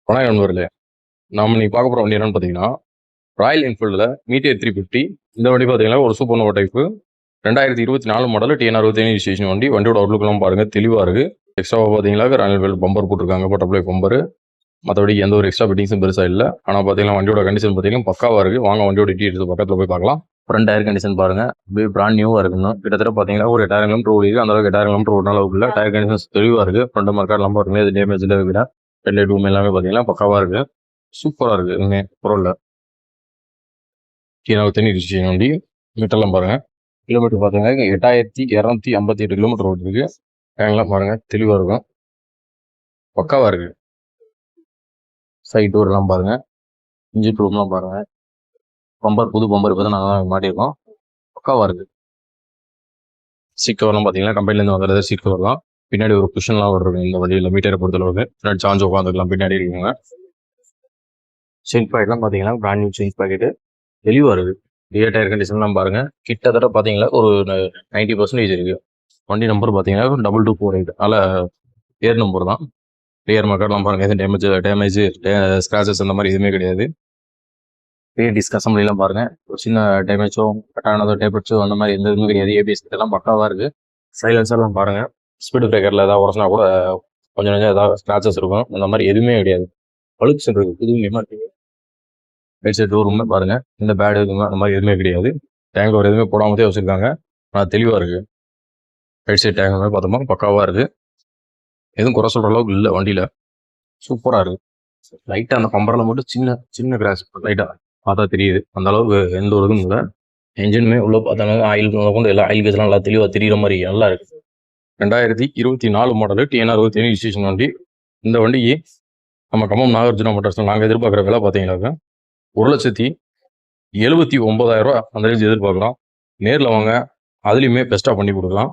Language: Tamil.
வணக்கம் நண்பர்களே. நாம இன்னைக்கு பார்க்க போகிற வண்டி என்னன்னு பார்த்தீங்கன்னா ராயல் என்ஃபீல்டில் மீட்டியர் 350. இந்த வண்டி பார்த்தீங்கன்னா ஒரு super nova type 2024 model TN 65 station வண்டி. வண்டியோட அவுட்லுக்லாம் பாருங்க, தெளிவாக இருக்கு. எக்ஸ்ட்ராவாக பார்த்தீங்கன்னா ராயல் என்ஃபீல்டு பம்பர் போட்டிருக்காங்க, பட்டர்ஃப்ளை பம்பர். மற்றபடி எந்த ஒரு எக்ஸ்ட்ரா ஃபிட்டிங்ஸும் பெருசாக இல்லை. ஆனால் பார்த்தீங்கன்னா வண்டியோட கண்டிஷன் பார்த்தீங்கன்னா பக்காவாக இருக்குது. வாங்க வண்டியோட டீட்டெயில்ஸ் பக்கத்தில் போய் பார்க்கலாம். ஃப்ரண்ட் டயர் கண்டிஷன் பாருங்க, அப்படியே பிராண்ட் நியூவாக இருக்குன்னு. கிட்டத்தட்ட பார்த்தீங்கன்னா ஒரு 8000 கிலோமீட்டர் ஓடிது. அந்த அளவுக்கு 8000 கிலோமீட்டர் ஓடின அளவுக்கு இல்லை. டயர் கண்டிஷன் தெளிவாக இருக்குது. ஃப்ரண்ட் மார்க்கார்ட்லாம் பாருங்க, இது டேமேஜில் விட ஹெட்லைட் ரூம் எல்லாமே பார்த்தீங்கன்னா பக்காவாக இருக்குது. சூப்பராக இருக்குது. எதுவுமே பரவாயில்ல. TN வண்டி மீட்டர்லாம் பாருங்க, கிலோமீட்டர் பார்த்தீங்கன்னா 8258 கிலோமீட்டர் ஓடிருக்கு. டேங்க்லாம் பாருங்க, தெளிவாக இருக்கும், பக்காவாக இருக்குது. சைட் டோர்லாம் பாருங்க, இன்ஜின் ரூம்லாம் பாருங்க, பம்பர் புது பம்பர் இப்போ தான் நாங்கள் மாட்டியிருக்கோம், பக்காவாக இருக்குது. சீட் கவர்லாம் பார்த்தீங்கன்னா கம்பெனிலேருந்து வந்துடுறது சீட் கவர் தான். பின்னாடி ஒரு குஷன்லாம் வருது இந்த வண்டியில் மீட்டரை பொறுத்தளவுக்கு. பின்னாடி சாஞ்சு உட்காந்துக்கலாம், பின்னாடி இருக்குங்க. செயின் பாக்கெட்லாம் பார்த்தீங்கன்னா பிராண்ட் நியூ செயின் பாக்கெட்டு, தெளிவாக இருக்குது. ரியர் டயர் கண்டிஷன்லாம் பாருங்கள், கிட்டத்தட்ட பார்த்தீங்கன்னா ஒரு 90% இருக்குது. வண்டி நம்பர் பார்த்தீங்கன்னா 2248, அதில் ஏர் நம்பர் தான். ரியர் மார்க்கெட்லாம் பாருங்கள், எதுவும் டேமேஜ் ஸ்க்ராச்சஸ் அந்த மாதிரி எதுவுமே கிடையாது. ரியர் டிஸ்க் அசம்பிளிலாம் பாருங்கள், ஒரு சின்ன டேமேஜோ கட்டானதோ டேப்லெட்ஸோ அந்த மாதிரி எந்த இதுவும் கிடையாது. ABS கிட்டலாம் பக்காவாக இருக்குது. சைலன்சர்லாம் பாருங்கள், ஸ்பீடு பிரேக்கரில் ஏதாவது உரசினா கூட கொஞ்சம் ஏதாவது ஸ்க்ராச்சஸ் இருக்கும், அந்த மாதிரி எதுவுமே கிடையாது. பழுச்சு இருக்குது, புதுமையாக இருக்குது. ரைட் சைடு டோர் ரூமே பாருங்க, இந்த பேடு எதுவுமே அந்த மாதிரி எதுவுமே கிடையாது. டேங்க் ஒரு எதுவுமே போடாமதே வச்சிருக்காங்க, ஆனால் தெளிவாக இருக்கு. ரைட் சைடு டேங்க் பார்த்தோமா பக்காவாக இருக்கு, எதுவும் குறை சொல்ற அளவுக்கு இல்லை. வண்டியில சூப்பராக இருக்கு. லைட்டாக அந்த பம்பரில் மட்டும் சின்ன சின்ன கிராஸ் லைட்டாக பார்த்தா தெரியுது, அந்த அளவுக்கு எந்த ஒரு இதுவும் இல்லை. என்ஜினுமே உள்ள பார்த்தாங்க ஆயில் கொண்டு எல்லா ஆயில் கேஸ்லாம் நல்லா தெளிவாக தெரியுற மாதிரி நல்லா இருக்கு. 2024 மாடல் TN 65 ஸ்டேஷன் வண்டி. இந்த வண்டிக்கு நம்ம கம்பம் நாகார்ஜுனா மோட்டார்ஸ் நாங்கள் எதிர்பார்க்குற விலை பார்த்தீங்கன்னாக்கா 1,79,000 ரூபா அந்த ரேஞ்ச் எதிர்பார்க்கலாம். நேரில் வாங்க, அதுலேயுமே பெஸ்ட்டாக பண்ணி கொடுக்கலாம்.